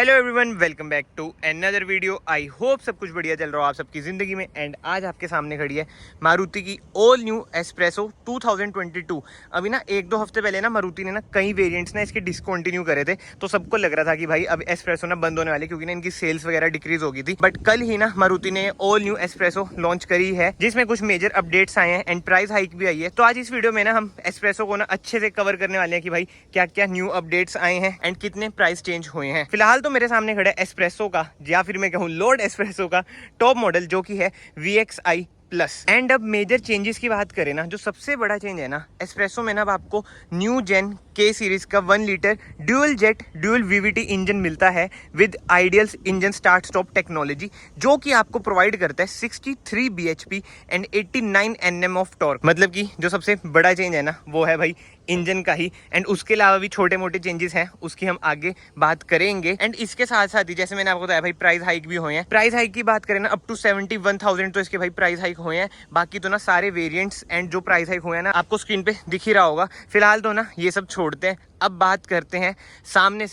Hello everyone, welcome back to another video. I hope सब कुछ बढ़िया चल रहा हो आप सबकी ज़िंदगी में। एंड आज आपके सामने खड़ी है मारुति की ऑल न्यू एस्प्रेसो 2022। अभी ना एक दो हफ्ते पहले ना मारुति ने ना कई वेरिएंट्स ना इसके डिसकंटिन्यू करे थे, तो सबको लग रहा था कि भाई अब एस्प्रेसो ना बंद होने वाली, क्योंकि ना इनकी सेल्स वगैरह डिक्रीज हो गई थी। बट कल ही ना मारुति ने ऑल न्यू एस्प्रेसो लॉन्च करी है, जिसमें कुछ मेजर अपडेट्स आए हैं एंड प्राइस हाइक भी आई है। तो आज इस वीडियो में ना हम एस्प्रेसो को ना अच्छे से कवर करने वाले हैं कि भाई क्या क्या न्यू अपडेट्स आए हैं एंड कितने प्राइस चेंज हुए हैं। फिलहाल तो मेरे सामने खड़ा है एस्प्रेसो का, या फिर मैं कहूँ लॉर्ड एस्प्रेसो का टॉप मॉडल, जो कि है VXi प्लस। एंड अब मेजर चेंजेस की बात करें ना, जो सबसे बड़ा चेंज है ना एस्प्रेसो में ना, अब आपको न्यू जेन K सीरीज का 1 litre dual jet dual VVT engine मिलता है with ideals engine start stop technology, जो कि आपको प्रोवाइड करता है 63 bhp and 89 Nm of torque. मतलब कि जो सबसे बड़ा चेंज है ना वो है भाई इंजन का ही। एंड उसके अलावा भी छोटे मोटे चेंजेस हैं, उसकी हम आगे बात करेंगे। एंड इसके साथ साथ ही जैसे मैंने आपको बताया भाई प्राइस हाइक भी हुए हैं। प्राइस हाइक की बात करें ना, अप टू 71,000 तो इसके भाई प्राइस हाइक हुए हैं। बाकी तो ना सारे वेरिएंट्स एंड जो प्राइस हाइक हुए हैं ना आपको स्क्रीन पे दिख ही रहा होगा। फिलहाल तो ना ये सब छोड़ते हैं, अब बात करते हैं सामने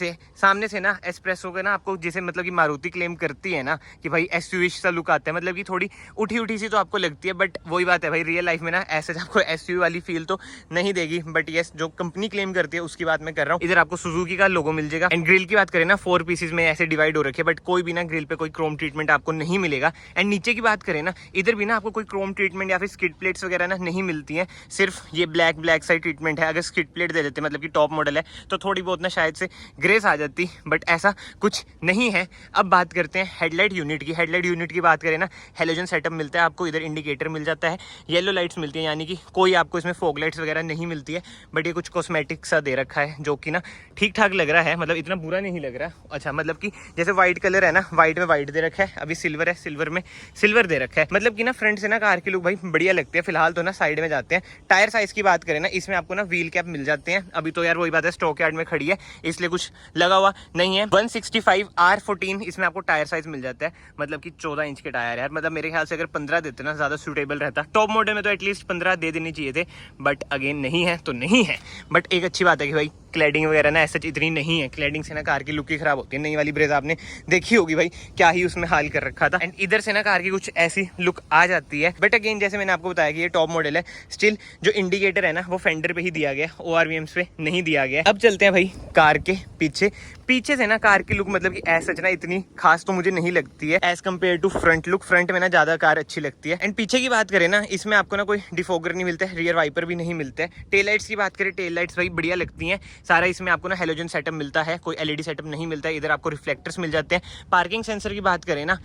से ना एस्प्रेसो का ना, आपको जैसे मतलब कि मारुति क्लेम करती है ना कि भाई एसयूवी सा लुक आता है, मतलब कि थोड़ी उठी सी तो आपको लगती है। बट वही बात है भाई, रियल लाइफ में ना ऐसे आपको एसयूवी वाली फील तो नहीं देगी। बट यस, जो कंपनी क्लेम करती है उसकी बात मैं कर रहा हूँ। इधर आपको सुजुकी का लोगो मिल जाएगा। एंड ग्रिल की बात करें ना, 4 पीसेज में ऐसे डिवाइड हो रखे, बट कोई भी ना ग्रिल पे कोई क्रोम ट्रीटमेंट आपको नहीं मिलेगा। एंड नीचे की बात करें ना, इधर भी ना आपको कोई क्रोम ट्रीटमेंट या फिर स्किड प्लेट्स वगैरह ना नहीं मिलती है। सिर्फ ये ब्लैक साइड ट्रीटमेंट है। अगर स्किड प्लेट दे देते मतलब कि टॉप मॉडल है तो थोड़ी बहुत ना शायद से ग्रेस आ जाती, बट ऐसा कुछ नहीं है। अब बात करते हैं हेडलाइट यूनिट की। हेडलाइट यूनिट की बात करें ना, हेलोजन सेटअप मिलता है आपको। इधर इंडिकेटर मिल जाता है, येलो लाइट्स मिलती हैं, यानी कि कोई आपको इसमें फॉग लाइट्स वगैरह नहीं मिलती है। बट ये कुछ कॉस्मेटिक सा दे रखा है, जो कि ना ठीक ठाक लग रहा है, मतलब इतना बुरा नहीं लग रहा। अच्छा, मतलब कि जैसे व्हाइट कलर है ना, व्हाइट में व्हाइट दे रखा है, अभी सिल्वर है, सिल्वर में सिल्वर दे रखा है। मतलब कि ना फ्रंट से ना कार की लुक भाई बढ़िया लगती है। फिलहाल तो ना साइड में जाते हैं। टायर साइज की बात करें ना, इसमें आपको ना व्हील कैप मिल जाते हैं। अभी तो यार वही बात है, स्टॉक यार्ड में खड़ी है इसलिए कुछ लगा हुआ नहीं है। 165 R14 इसमें आपको टायर साइज मिल जाता है, मतलब कि 14 इंच के टायर यार। मतलब मेरे ख्याल से अगर 15 देते ना ज्यादा सूटेबल रहता। टॉप मॉडल में तो एटलीस्ट 15 दे देने चाहिए थे, बट अगेन नहीं है तो नहीं है। बट एक अच्छी बात है कि भाई क्लैडिंग वगैरह ना ऐसा इतनी नहीं है। क्लैडिंग से ना कार की लुक ही खराब होती है। नई वाली ब्रेज़ा आपने देखी होगी भाई, क्या ही उसमें हाल कर रखा था। एंड इधर से ना कार की कुछ ऐसी लुक आ जाती है। बट अगेन जैसे मैंने आपको बताया कि ये टॉप मॉडल है, स्टिल जो इंडिकेटर है ना वो फेंडर पे ही दिया गया, ORVMs पे नहीं दिया गया। अब चलते हैं भाई कार के पीछे से ना कार की लुक मतलब कि ऐसा ना इतनी खास तो मुझे नहीं लगती है as compare to front look. Front में ना ज्यादा कार अच्छी लगती है। एंड पीछे की बात करें ना, इसमें आपको ना कोई डिफोगर नहीं मिलता है, रियर वाइपर भी नहीं मिलते हैं। टेल लाइट्स की बात करें, टेल लाइट्स भाई बढ़िया लगती हैं। सारा इसमें आपको ना हेलोजन सेटअप मिलता है, कोई LED सेटअप नहीं मिलता है। इधर आपको रिफ्लेक्टर्स मिल जाते हैं। पार्किंग सेंसर की बात करें ना,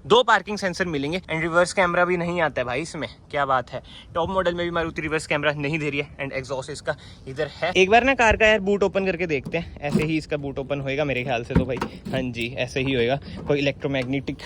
दो पार्किंग सेंसर मिलेंगे। एंड रिवर्स कैमरा भी नहीं आता है भाई इसमें, क्या बात है। टॉप मॉडल में भी मारुति रिवर्स कैमरा नहीं दे रही है। एंड एग्जॉस्ट इसका इधर है। एक बार ना कार का यार बूट ओपन करके देखते हैं, ऐसे ही इसका बूट ओपन होएगा मेरे ख्याल से तो भाई। हाँ जी, ऐसे ही होएगा, कोई इलेक्ट्रोमैग्नेटिक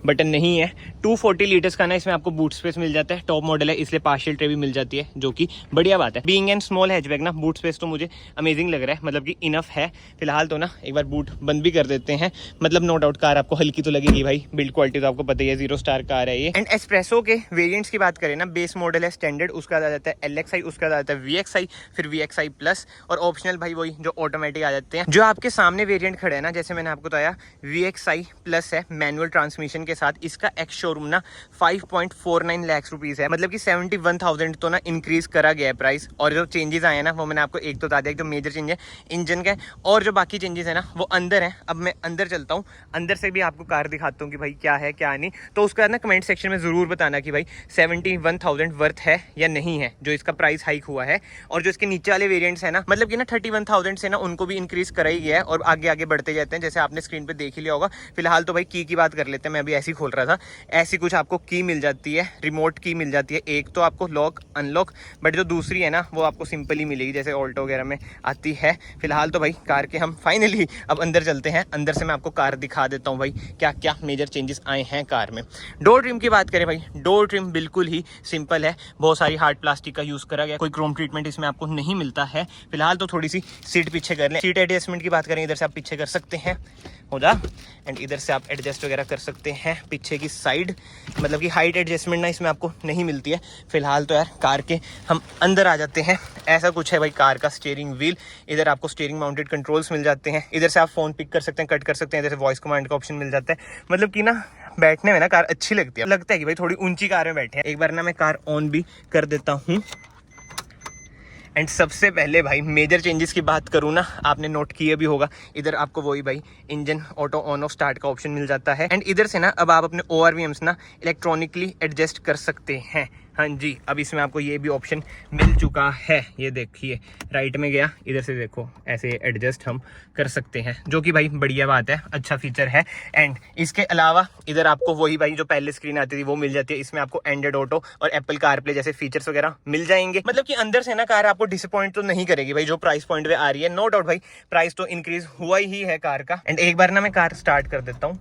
बटन नहीं है। 240 लीटर्स का ना इसमें आपको बूट स्पेस मिल जाता है। टॉप मॉडल है इसलिए पार्शियल ट्रे भी मिल जाती है, जो कि बढ़िया बात है। बीइंग एंड स्मॉल हैचबैक ना, बूट स्पेस तो मुझे अमेजिंग लग रहा है, मतलब कि इनफ है। फिलहाल तो ना एक बार बूट बंद भी कर देते हैं। मतलब नो डाउट कार आपको हल्की तो लगेगी भाई, बिल्ड क्वालिटी तो आपको पता ही है, 0 स्टार कार है ये। एंड एस्प्रेसो के वेरिएंट्स की बात करें ना, बेस मॉडल है स्टैंडर्ड, उसका आ जाता है LXi, उसका आ जाता है VXi, फिर VXi प्लस, और ऑप्शनल भाई वही जो ऑटोमेटिक आ जाते हैं। जो आपके सामने वेरिएंट खड़े हैं ना, जैसे मैंने आपको बताया VXi प्लस है मैनुअल ट्रांसमिशन के साथ। इसका एक्स शोरूम ना 5.49 लाख रुपीज है, मतलब कि 71,000 तो ना इंक्रीज करा गया है प्राइस। और जो चेंजेस आए हैं ना वो मैंने आपको एक तो बता दिया, जो मेजर चेंज है इंजन का, और जो बाकी चेंजेस है ना वो अंदर है। अब मैं अंदर चलता हूँ, अंदर से भी आपको कार दिखाता हूँ कि भाई क्या है क्या नहीं। तो उसका ना कमेंट सेक्शन में जरूर बताना कि भाई 71,000 वर्थ है या नहीं है जो इसका प्राइस हाइक हुआ है। और जो इसके नीचे वाले वेरिएंट्स है ना, मतलब कि ना 31,000 से ना उनको भी इंक्रीज करा ही गया है, और आगे आगे बढ़ते जाते हैं, जैसे आपने स्क्रीन पे देख ही लिया होगा। फिलहाल तो भाई की बात कर लेते हैं, मैं अभी ऐसे ही खोल रहा था। ऐसी कुछ आपको की मिल जाती है, रिमोट की मिल जाती है। एक तो आपको लॉक अनलॉक, बट जो दूसरी है ना वो आपको सिंपल ही मिलेगी, जैसे ऑल्टो वगैरह में आती है। फिलहाल तो भाई कार के हम फाइनली अब अंदर चलते हैं। अंदर से मैं आपको कार दिखा देता हूँ भाई क्या क्या मेजर चेंजेस आए हैं कार में। डोर ट्रिम की बात करें भाई, डोर ट्रिम बिल्कुल ही सिंपल है, बहुत सारी हार्ड प्लास्टिक का यूज़ करा गया, कोई क्रोम ट्रीटमेंट इसमें आपको नहीं मिलता है फिलहाल। तो थोड़ी सी सीट पीछे कर लें। सीट एडजस्टमेंट की बात करें, इधर से आप पीछे कर सकते हैं हो जा, एंड इधर से आप एडजस्ट वगैरह कर सकते हैं पीछे की साइड, मतलब कि हाइट एडजस्टमेंट ना इसमें आपको नहीं मिलती है फिलहाल। तो यार कार के हम अंदर आ जाते हैं। ऐसा कुछ है भाई कार का स्टीयरिंग व्हील, इधर आपको स्टीयरिंग माउंटेड कंट्रोल्स मिल जाते हैं, इधर से आप फोन पिक कर सकते हैं, कट कर सकते हैं, इधर से वॉइस कमांड का ऑप्शन मिल जाता है। मतलब कि ना बैठने में ना कार अच्छी लगती है, लगता है कि भाई थोड़ी ऊंची कार में बैठे हैं। एक बार ना मैं कार ऑन भी कर देता हूँ। एंड सबसे पहले भाई मेजर चेंजेस की बात करूँ ना, आपने नोट किया भी होगा, इधर आपको वही भाई engine auto on off start का ऑप्शन मिल जाता है। एंड इधर से ना अब आप अपने ORVMs ना इलेक्ट्रॉनिकली एडजस्ट कर सकते हैं। हाँ जी, अब इसमें आपको ये भी ऑप्शन मिल चुका है, ये देखिए राइट में गया, इधर से देखो ऐसे एडजस्ट हम कर सकते हैं, जो कि भाई बढ़िया बात है, अच्छा फीचर है। एंड इसके अलावा इधर आपको वही भाई जो पहले स्क्रीन आती थी वो मिल जाती है, इसमें आपको एंड्रॉइड ऑटो और एप्पल कारप्ले जैसे फीचर्स वगैरह मिल जाएंगे। मतलब कि अंदर से ना कार आपको डिसअपॉइंट तो नहीं करेगी भाई, जो प्राइस पॉइंट पे आ रही है। नो डाउट भाई प्राइस तो इंक्रीज हुआ ही है कार का। एंड एक बार ना मैं कार स्टार्ट कर देता हूँ।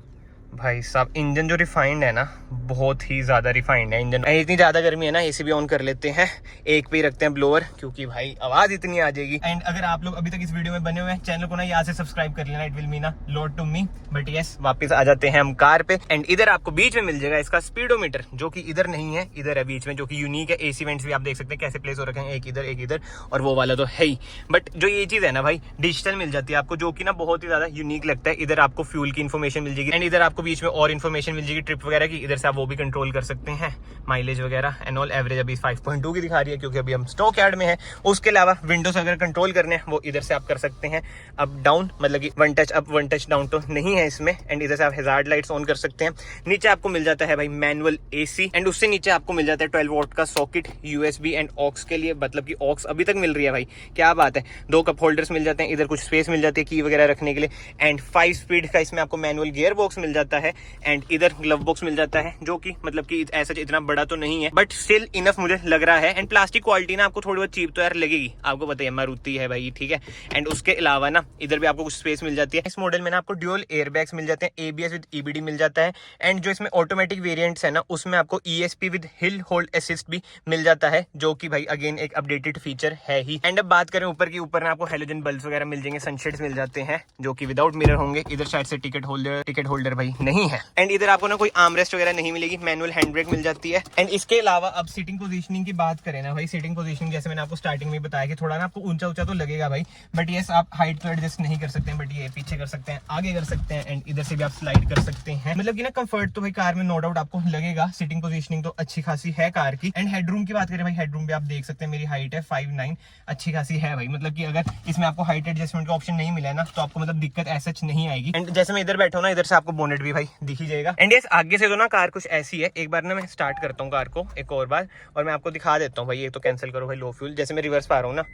भाई साहब इंजन जो रिफाइंड है ना, बहुत ही ज़्यादा रिफाइंड है इंजन। इतनी ज़्यादा गर्मी है ना, एसी भी ऑन कर लेते हैं, एक पे ही रखते हैं ब्लोअर, क्योंकि भाई आवाज़ इतनी आ जाएगी। एंड अगर आप लोग अभी तक इस वीडियो में बने हुए हैं, चैनल को ना यहाँ से सब्सक्राइब कर लेना, it will mean a lot to me. But yes, वापस आ जाते हैं हम कार पे। एंड इधर आपको बीच में मिल जाएगा इसका स्पीडोमीटर, जो कि इधर नहीं है, इधर है बीच में, जो कि यूनिक है। AC वेंट्स भी आप देख सकते हैं कैसे प्लेस हो रखे हैं, एक इधर और वो वाला तो है ही। बट जो ये चीज़ है ना भाई, डिजिटल मिल जाती है आपको, जो कि ना बहुत ही ज़्यादा यूनिक लगता है। इधर आपको फ्यूल की इन्फॉर्मेशन मिल जाएगी, एंड इधर आपको बीच में और इन्फॉर्मेशन मिल जाएगी ट्रिप वगैरह की, इधर से आप वो भी कंट्रोल कर सकते हैं, माइलेज वगैरह एंड ऑल। एवरेज अभी 5.2 की दिखा रही है, क्योंकि अभी हम स्टॉक यार्ड में है। उसके अलावा विंडोज अगर कंट्रोल करने हैं वो इधर से आप कर सकते हैं, अप डाउन, मतलब कि one touch up one touch down तो नहीं है इसमें। एंड इधर से आप हैजार्ड लाइट्स ऑन कर सकते हैं। नीचे आपको मिल जाता है भाई मैनुअल AC, एंड उससे नीचे आपको मिल जाता है 12 वोल्ट का सॉकेट USB एंड ऑक्स के लिए, मतलब कि ऑक्स अभी तक मिल रही है भाई, क्या बात है। 2 कप होल्डर्स मिल जाते हैं, इधर कुछ स्पेस मिल जाती है की वगैरह रखने के लिए। एंड 5 स्पीड का इसमें आपको मैनुअल गियर बॉक्स मिल जाता है, एंड इधर ग्लव बॉक्स मिल जाता है, जो कि मतलब कि ऐसा इतना बड़ा तो नहीं है, बट स्टिल इनफ मुझे लग रहा है। एंड प्लास्टिक क्वालिटी ना आपको थोड़ी बहुत चीप तो यार लगेगी, आपको पता है मारुति है भाई, ठीक है। एंड उसके अलावा ना इधर भी आपको कुछ स्पेस मिल जाती है। इस मॉडल में ना आपको ड्यूल एयरबैग्स मिल जाते हैं, ABS विद EBD मिल जाता है। एंड जो इसमें ऑटोमेटिक वेरिएंट्स है ना, उसमें आपको ESP with hill hold assist भी मिल जाता है, जो कि भाई अगेन एक अपडेटेड फीचर है ही। एंड अब बात करें ऊपर की, ऊपर ना आपको हेलोजन बल्ब्स वगैरह मिल जाएंगे, सनशेड्स मिल जाते हैं, जो कि विदाउट मिरर होंगे। इधर शायद से टिकट होल्डर भाई नहीं है। एंड इधर आपको ना कोई आर्मरेस्ट वगैरह नहीं मिलेगी, मैनुअल हैंड ब्रेक मिल जाती है। एंड इसके अलावा अब सीटिंग पोजीशनिंग की बात करें ना भाई, सीटिंग पोजीशनिंग जैसे मैंने आपको स्टार्टिंग में बताया कि थोड़ा ना आपको ऊंचा तो लगेगा भाई, बट यस आप हाइट तो एडजस्ट नहीं कर सकते हैं, बट ये पीछे कर सकते हैं, आगे कर सकते हैं, एंड इधर से भी आप स्लाइड कर सकते हैं। मतलब कि ना कंफर्ट तो भाई कार में नो डाउट आपको लगेगा। सीटिंग पोजीशनिंग तो अच्छी खासी है कार की। एंड हेडरूम की बात करें भाई, हेडरूम भी आप देख सकते हैं, मेरी हाइट है 5'9", अच्छी खासी है भाई। मतलब कि अगर इसमें आपको हाइट एडजस्टमेंट का ऑप्शन नहीं मिला है ना, तो आपको मतलब दिक्कत ऐसा नहीं आएगी। एंड जैसे मैं इधर बैठा हूँ ना, इधर से आपको बोनेट भी भाई दिख ही जाएगा। एंड यस आगे से तो ना कार कुछ ऐसी है, एक बार ना मैं स्टार्ट करता हूँ कार को एक और बार, और मैं आपको दिखा देता हूँ भाई। ये तो कैंसिल करो भाई, लो फ्यूल। जैसे मैं रिवर्स पा रहा हूँ ना,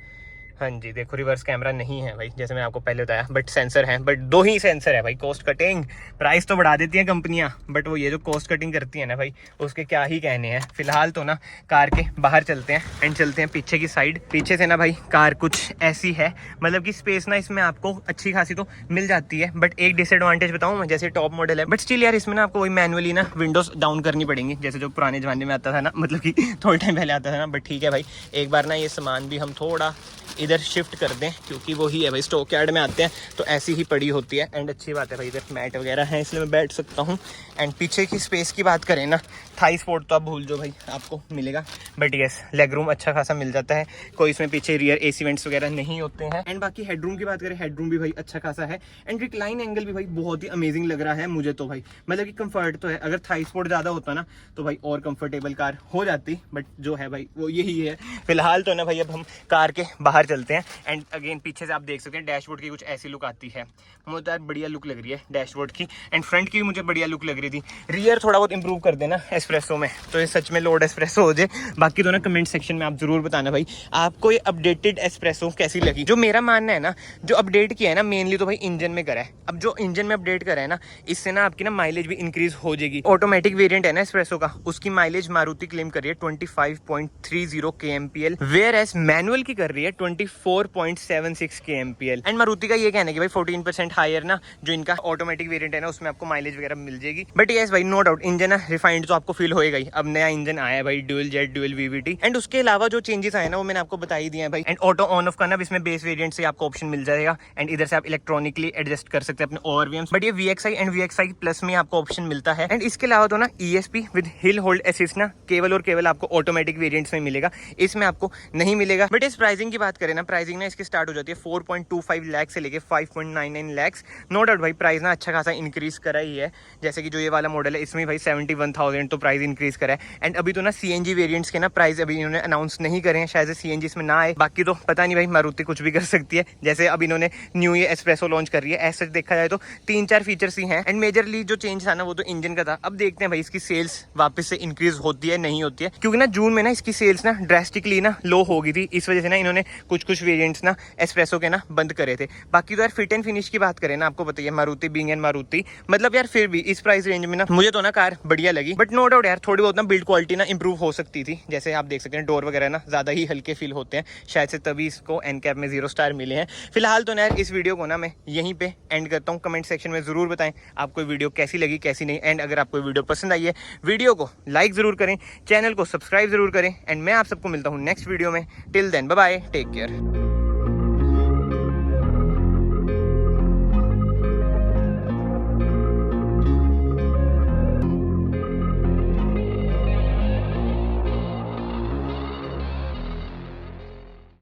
हाँ जी देखो रिवर्स कैमरा नहीं है भाई, जैसे मैं आपको पहले बताया, बट सेंसर है, बट 2 ही सेंसर है भाई। कॉस्ट कटिंग, प्राइस तो बढ़ा देती हैं कंपनियां, बट वो ये जो कॉस्ट कटिंग करती है ना भाई, उसके क्या ही कहने हैं। फिलहाल तो ना कार के बाहर चलते हैं एंड चलते हैं पीछे की साइड। पीछे से ना भाई कार कुछ ऐसी है, मतलब कि स्पेस ना इसमें आपको अच्छी खासी तो मिल जाती है, बट एक डिसएडवांटेज बताऊँ मैं, जैसे टॉप मॉडल है, बट स्टिल यार इसमें ना आपको वही मैनुअली ना विंडोज डाउन करनी पड़ेंगी, जैसे जो पुराने जमाने में आता था ना, मतलब कि थोड़े टाइम पहले आता था ना। बट ठीक है भाई, एक बार ना ये सामान भी हम थोड़ा इधर शिफ्ट कर दें, क्योंकि वो ही है भाई, स्टॉक यार्ड में आते हैं तो ऐसी ही पड़ी होती है। एंड अच्छी बात है भाई, इधर मैट वगैरह है इसलिए मैं बैठ सकता हूँ। एंड पीछे की स्पेस की बात करें ना, थाई स्पोर्ट तो आप भूल जाओ भाई, आपको मिलेगा, बट यस लेग रूम अच्छा खासा मिल जाता है, कोई इसमें पीछे रियर AC वेंट्स वगैरह नहीं होते हैं। एंड बाकी हेडरूम की बात करें, हेडरूम भी भाई अच्छा खासा है। एंड रिक्लाइन एंगल भी भाई बहुत ही अमेजिंग लग रहा है मुझे तो भाई, मतलब कि कंफर्ट तो है। अगर थाई स्पोर्ट ज़्यादा होता ना तो भाई और कंफर्टेबल कार हो जाती, बट जो है भाई वो यही है। फिलहाल तो ना भाई अब हम कार के बाहर चलते हैं। एंड अगेन पीछे से आप देख सकते हैं डैशबोर्ड की कुछ ऐसी लुक आती है, मुझे तो यार बढ़िया लुक लग रही है डैशबोर्ड की। एंड फ्रंट की भी मुझे बढ़िया लुक लग रही थी। रियर थोड़ा बहुत इंप्रूव कर देना एस्प्रेसो में, तो ये सच में लोड एस्प्रेसो हो जाए। बाकी तो ना कमेंट सेक्शन में आप जरूर बताना भाई आपको ये अपडेटेड एस्प्रेसो कैसी लगी। जो मेरा मानना है ना, जो अपडेट किया है ना मेनली तो भाई इंजन में करा है। अब जो इंजन में अपडेट करा है ना, इससे ना आपकी ना माइलेज भी इंक्रीज हो जाएगी। ऑटोमेटिक वेरिएंट है ना एस्प्रेसो का, उसकी माइलेज मारुति क्लेम कर रही है 25.30 kmpl, वेयर एज मैनुअल की कर रही है 24.76 kmpl। एंड मारुति का ये कहना है कि भाई 14% हायर ना जो इनका ऑटोमेटिक वेरिएंट है ना उसमें आपको माइलेज वगैरह मिल जाएगी। बट यस भाई नो डाउट इंजन ना रिफाइंड तो आपको फील होएगा ही। अब नया इंजन आया है भाई, dual jet dual VVT. And उसके अलावा जो चेंजेस आए ना वो मैंने आपको बता ही दिए हैं भाई। एंड ऑटो ऑन ऑफ का ना इसमें बेस वेरिएंट से आपको ऑप्शन मिल जाएगा। एंड इधर से आप इलेक्ट्रॉनिकली एडजस्ट कर सकते हैं अपने ORVMs। बट ये VXI एंड VXI प्लस में आपको ऑप्शन मिलता है। एंड इसके अलावा तो ना ESP with hill hold assist ना केवल और केवल आपको ऑटोमेटिक वेरिएंट्स में मिलेगा, इसमें आपको नहीं मिलेगा। बट इस प्राइसिंग की बात करें ना, प्राइसिंग ना इसकी स्टार्ट हो जाती है 4.25 लाख से लेके 5.99 लाख। नो डाउट भाई प्राइस ना अच्छा खासा इंक्रीज करा ही है। जैसे कि जो ये वाला मॉडल है इसमें भाई 71,000 तो प्राइस इंक्रीज करा है। एंड अभी तो ना CNG वेरिएंट्स के ना प्राइस अभी इन्होंने अनाउंस नहीं करे हैं, शायद से CNG इसमें ना आए। बाकी तो पता नहीं भाई, मारुति कुछ भी कर सकती है। जैसे अब इन्होंने न्यू ये एस्प्रेसो लॉन्च कर रही है, ऐसे देखा जाए तो 3-4 फीचर्स ही हैं। एंड मेजरली जो चेंज था ना वो तो इंजन का था। अब देखते हैं भाई इसकी सेल्स वापस से इंक्रीज होती है नहीं होती है, क्योंकि ना जून में ना इसकी सेल्स ना ड्रेस्टिकली ना लो हो गई थी। इस वजह से ना इन्होंने कुछ वेरिएंट्स ना एस्प्रेसो के ना बंद करे थे। बाकी तो यार फिट एंड फिनिश की बात करें ना, आपको बताइए मारुति बीइंग एंड मारुति, मतलब यार फिर भी इस प्राइस रेंज में ना मुझे तो ना कार बढ़िया लगी। बट नो डाउट यार थोड़ी बहुत ना बिल्ड क्वालिटी ना इंप्रूव हो सकती थी। जैसे आप देख सकते हैं डोर वगैरह ना ज्यादा ही हल्के फील होते हैं, शायद से तभी इसको NCAP में 0 स्टार मिले हैं। फिलहाल तो ना यार इस वीडियो को ना मैं यहीं पे एंड करता हूँ। कमेंट सेक्शन में जरूर बताएं आपको वीडियो कैसी लगी कैसी नहीं। एंड अगर आपको वीडियो पसंद आई है वीडियो को लाइक जरूर करें, चैनल को सब्सक्राइब जरूर करें। एंड मैं आप सबको मिलता हूँ नेक्स्ट वीडियो में। Till then bye bye, take care.